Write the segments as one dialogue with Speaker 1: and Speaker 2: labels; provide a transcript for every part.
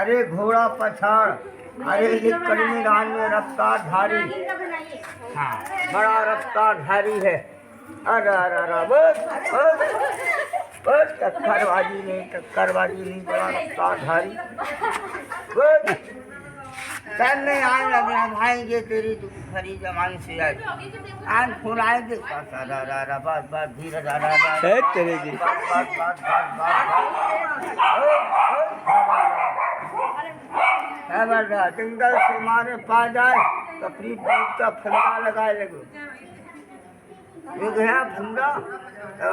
Speaker 1: अरे घोड़ा पछाड़, अरे लिक्कड़ मैदान में रफ्तार धारी। हाँ, बड़ा रफ्तार धारी है। अरे अरे अरे बस बस टक्करबाजी नहीं, बड़ा रफ्तार धारी। बस टाइम नहीं आने लगे, हम आएंगे तेरी खरी जमाने से आज फोन आएंगे। बस धीरज
Speaker 2: तेरे जी
Speaker 1: जंगल से मारे पा जाए तो फ्री का फंदा लगाए लगे। ये गया फंदा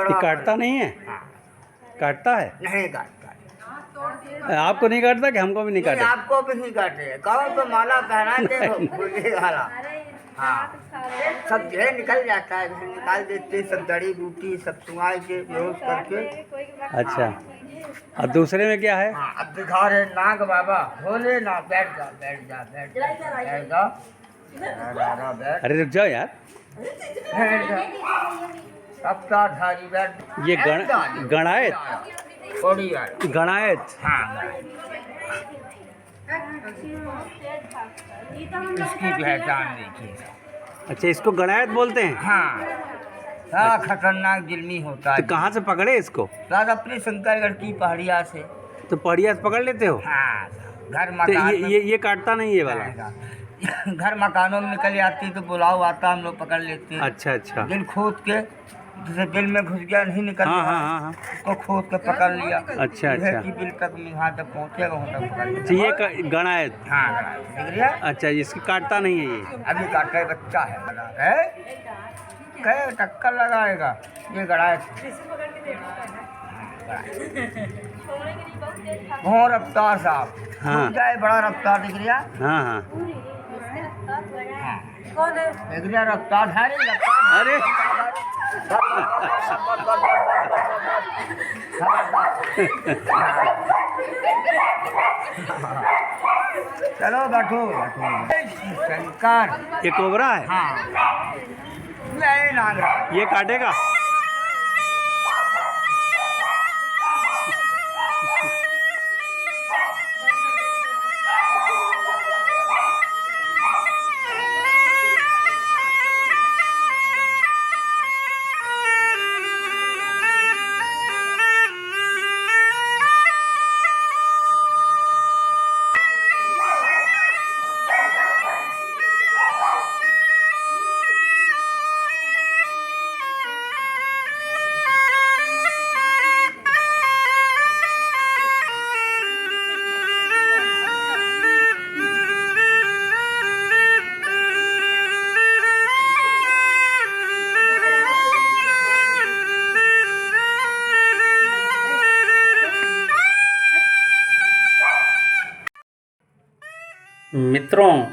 Speaker 2: ये काटता नहीं है? काटता है?
Speaker 1: नहीं काटता।
Speaker 2: आपको नहीं काटता कि हमको भी नहीं काटे?
Speaker 1: आपको भी नहीं काटे, कहो तो माला पहनाते हो फूले वाला। हाँ, सब जो है निकल जाता है, निकाल देते सब जड़ी बूटी सब सुंघाई के बेहोश करके।
Speaker 2: अच्छा, और दूसरे में क्या है?
Speaker 1: हाँ, अब दिखा रहे नाग बाबा भोले ना। बैठ जा।
Speaker 2: अरे रुक जाओ यार।
Speaker 1: रफ्तारधारी बैठ।
Speaker 2: ये गणायत गणायत।
Speaker 1: हाँ, इसकी पहचान देखिए।
Speaker 2: अच्छा, इसको गणायत बोलते हैं?
Speaker 1: हाँ, बड़ा खतरनाक जिल्मी होता है।
Speaker 2: तो कहाँ से पकड़े इसको?
Speaker 1: शायद अपने शंकरगढ़ की पहाड़िया से।
Speaker 2: तो पहाड़िया से पकड़ लेते हो?
Speaker 1: हाँ, घर
Speaker 2: तो
Speaker 1: मकान
Speaker 2: ये काटता नहीं ये वाला?
Speaker 1: घर मकानों में निकल जाती तो बुलाओ आता, हम लोग पकड़ लेते।
Speaker 2: अच्छा।
Speaker 1: दिल खोद के, जैसे बिल में घुस गया नहीं निकल।
Speaker 2: हाँ।
Speaker 1: उसको खोद के पकड़ लिया।
Speaker 2: अच्छा।
Speaker 1: कि बिल तक वहाँ तक पहुँचेगा, वहाँ तक पकड़ लिया।
Speaker 2: तो ये गणायत?
Speaker 1: हाँ, देख लिया।
Speaker 2: अच्छा, इसकी काटता नहीं है ये?
Speaker 1: अभी काटे बच्चा है कहे टक्कर लगाएगा ये गणायत। बहुत रफ्तार साहब।
Speaker 2: हाँ,
Speaker 1: जाए बड़ा रफ्तार दिख रहा।
Speaker 2: हाँ।
Speaker 1: कौन है? देख रहा रफ्तार धारी।
Speaker 2: अरे
Speaker 1: चलो बैठो। शंकर,
Speaker 2: ये कोबरा है?
Speaker 1: हाँ, नहीं नागराज।
Speaker 2: ये काटेगा? मित्रों,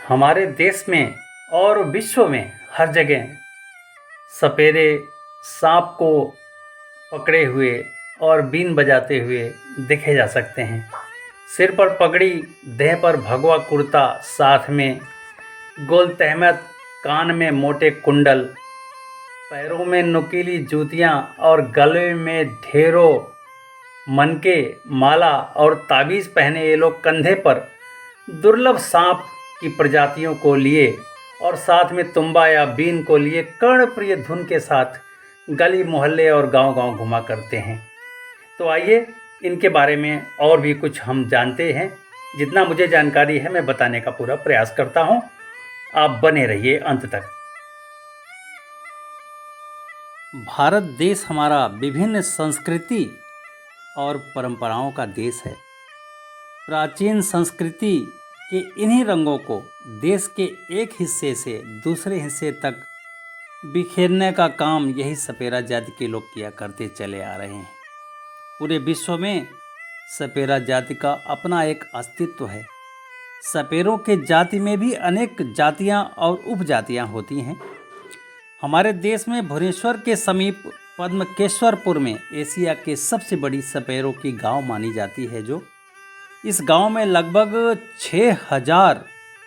Speaker 2: हमारे देश में और विश्व में हर जगह सपेरे सांप को पकड़े हुए और बीन बजाते हुए देखे जा सकते हैं। सिर पर पगड़ी, देह पर भगवा कुर्ता, साथ में गोल तहमत, कान में मोटे कुंडल, पैरों में नुकीली जूतियां और गले में ढेरों मनके, माला और ताबीज़ पहने ये लोग कंधे पर दुर्लभ सांप की प्रजातियों को लिए और साथ में तुम्बा या बीन को लिए कर्णप्रिय धुन के साथ गली मोहल्ले और गांव-गांव घुमा करते हैं। तो आइए इनके बारे में और भी कुछ हम जानते हैं। जितना मुझे जानकारी है मैं बताने का पूरा प्रयास करता हूं। आप बने रहिए अंत तक। भारत देश हमारा विभिन्न संस्कृति और परंपराओं का देश है। प्राचीन संस्कृति के इन्हीं रंगों को देश के एक हिस्से से दूसरे हिस्से तक बिखेरने का काम यही सपेरा जाति के लोग किया करते चले आ रहे हैं। पूरे विश्व में सपेरा जाति का अपना एक अस्तित्व है। सपेरों के जाति में भी अनेक जातियां और उपजातियां होती हैं। हमारे देश में भुवनेश्वर के समीप पद्मकेश्वरपुर में एशिया के सबसे बड़ी सपेरों की गांव मानी जाती है। जो इस गांव में लगभग 6000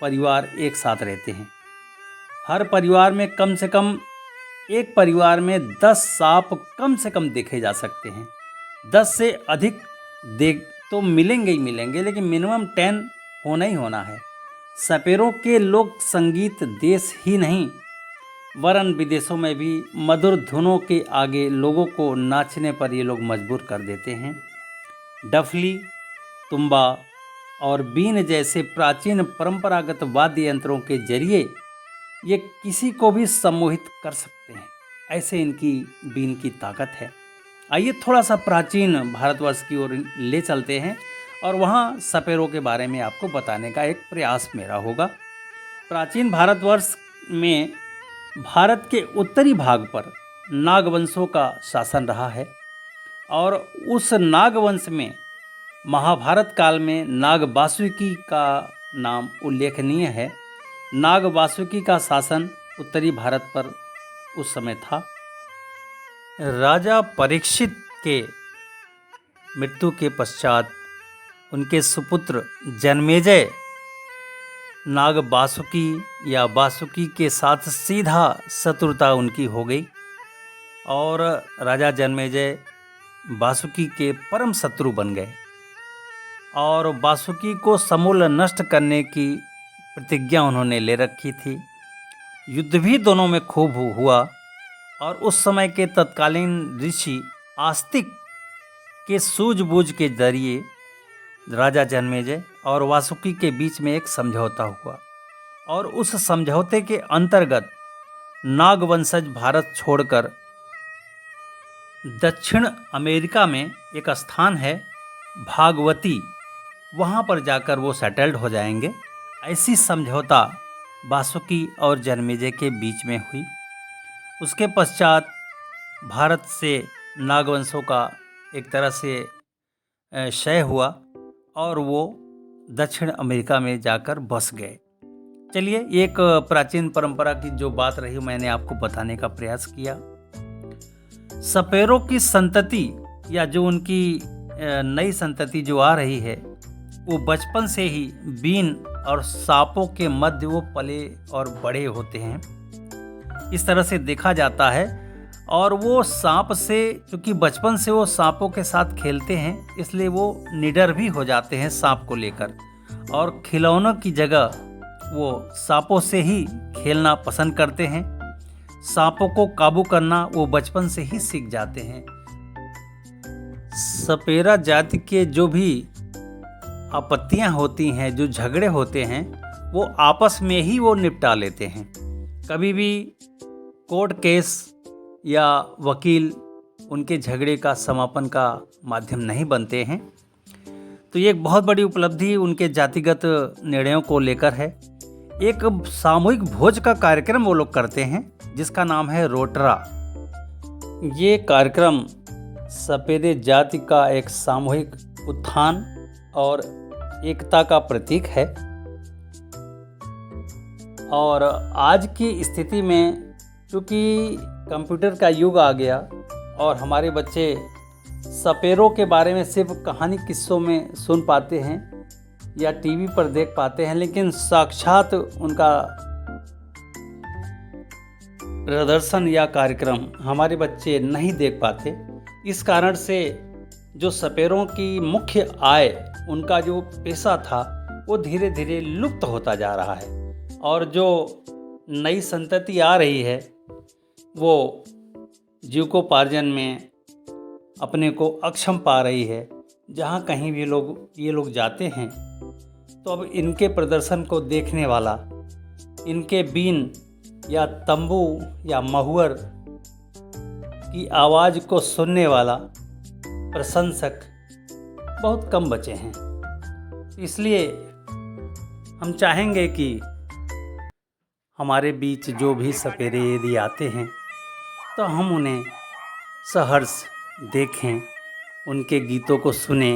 Speaker 2: परिवार एक साथ रहते हैं। हर परिवार में कम से कम एक परिवार में 10 सांप कम से कम देखे जा सकते हैं। 10 से अधिक तो मिलेंगे ही मिलेंगे, लेकिन मिनिमम 10 होना ही होना है। सपेरों के लोक संगीत देश ही नहीं वरन विदेशों में भी मधुर धुनों के आगे लोगों को नाचने पर ये लोग मजबूर कर देते हैं। डफली, तुम्बा और बीन जैसे प्राचीन परंपरागत वाद्य यंत्रों के जरिए ये किसी को भी सम्मोहित कर सकते हैं, ऐसे इनकी बीन की ताकत है। आइए थोड़ा सा प्राचीन भारतवर्ष की ओर ले चलते हैं और वहाँ सपेरों के बारे में आपको बताने का एक प्रयास मेरा होगा। प्राचीन भारतवर्ष में भारत के उत्तरी भाग पर नागवंशों का शासन रहा है और उस नागवंश में महाभारत काल में नाग वासुकी का नाम उल्लेखनीय है। नाग वासुकी का शासन उत्तरी भारत पर उस समय था। राजा परीक्षित के मृत्यु के पश्चात उनके सुपुत्र जन्मेजय नाग वासुकी या वासुकी के साथ सीधा शत्रुता उनकी हो गई और राजा जन्मेजय वासुकी के परम शत्रु बन गए और वासुकी को समूल नष्ट करने की प्रतिज्ञा उन्होंने ले रखी थी। युद्ध भी दोनों में खूब हुआ और उस समय के तत्कालीन ऋषि आस्तिक के सूझबूझ के जरिए राजा जन्मेजय और वासुकी के बीच में एक समझौता हुआ और उस समझौते के अंतर्गत नागवंशज भारत छोड़कर दक्षिण अमेरिका में एक स्थान है भागवती, वहाँ पर जाकर वो सेटल्ड हो जाएंगे। ऐसी समझौता वासुकी और जन्मेजय के बीच में हुई। उसके पश्चात भारत से नागवंशों का एक तरह से क्षय हुआ और वो दक्षिण अमेरिका में जाकर बस गए। चलिए, एक प्राचीन परंपरा की जो बात रही मैंने आपको बताने का प्रयास किया। सपेरों की संतति या जो उनकी नई संतति जो आ रही है वो बचपन से ही बीन और सांपों के मध्य वो पले और बड़े होते हैं, इस तरह से देखा जाता है। और वो सांप से, क्योंकि बचपन से वो सांपों के साथ खेलते हैं, इसलिए वो निडर भी हो जाते हैं सांप को लेकर और खिलौनों की जगह वो सांपों से ही खेलना पसंद करते हैं। सांपों को काबू करना वो बचपन से ही सीख जाते हैं। सपेरा जाति के जो भी आपत्तियां होती हैं, जो झगड़े होते हैं, वो आपस में ही वो निपटा लेते हैं। कभी भी कोर्ट केस या वकील उनके झगड़े का समापन का माध्यम नहीं बनते हैं। तो ये एक बहुत बड़ी उपलब्धि उनके जातिगत निर्णयों को लेकर है। एक सामूहिक भोज का कार्यक्रम वो लोग करते हैं जिसका नाम है रोटरा। ये कार्यक्रम सपेरे जाति का एक सामूहिक उत्थान और एकता का प्रतीक है। और आज की स्थिति में क्योंकि कंप्यूटर का युग आ गया और हमारे बच्चे सपेरों के बारे में सिर्फ कहानी किस्सों में सुन पाते हैं या टीवी पर देख पाते हैं, लेकिन साक्षात उनका प्रदर्शन या कार्यक्रम हमारे बच्चे नहीं देख पाते। इस कारण से जो सपेरों की मुख्य आय, उनका जो पेशा था, वो धीरे धीरे लुप्त होता जा रहा है और जो नई संतति आ रही है वो जीविकोपार्जन में अपने को अक्षम पा रही है। जहाँ कहीं भी ये लोग जाते हैं तो अब इनके प्रदर्शन को देखने वाला, इनके बीन या तंबू या महुअर की आवाज़ को सुनने वाला प्रशंसक बहुत कम बचे हैं। इसलिए हम चाहेंगे कि हमारे बीच जो भी सपेरे यदि आते हैं तो हम उन्हें सहर्ष देखें, उनके गीतों को सुने,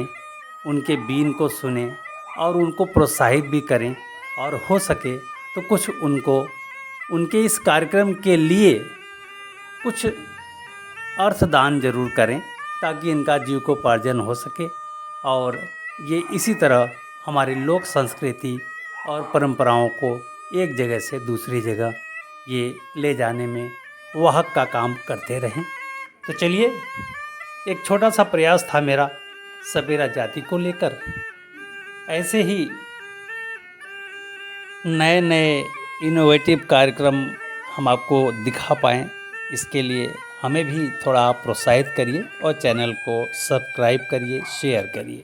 Speaker 2: उनके बीन को सुने और उनको प्रोत्साहित भी करें और हो सके तो कुछ उनको उनके इस कार्यक्रम के लिए कुछ अर्थदान जरूर करें ताकि इनका जीविकोपार्जन हो सके और ये इसी तरह हमारी लोक संस्कृति और परंपराओं को एक जगह से दूसरी जगह ये ले जाने में वाहक का काम करते रहें। तो चलिए, एक छोटा सा प्रयास था मेरा सपेरा जाति को लेकर ऐसे ही नए नए इनोवेटिव कार्यक्रम हम आपको दिखा पाएँ, इसके लिए हमें भी थोड़ा आप प्रोत्साहित करिए और चैनल को सब्सक्राइब करिए, शेयर करिए।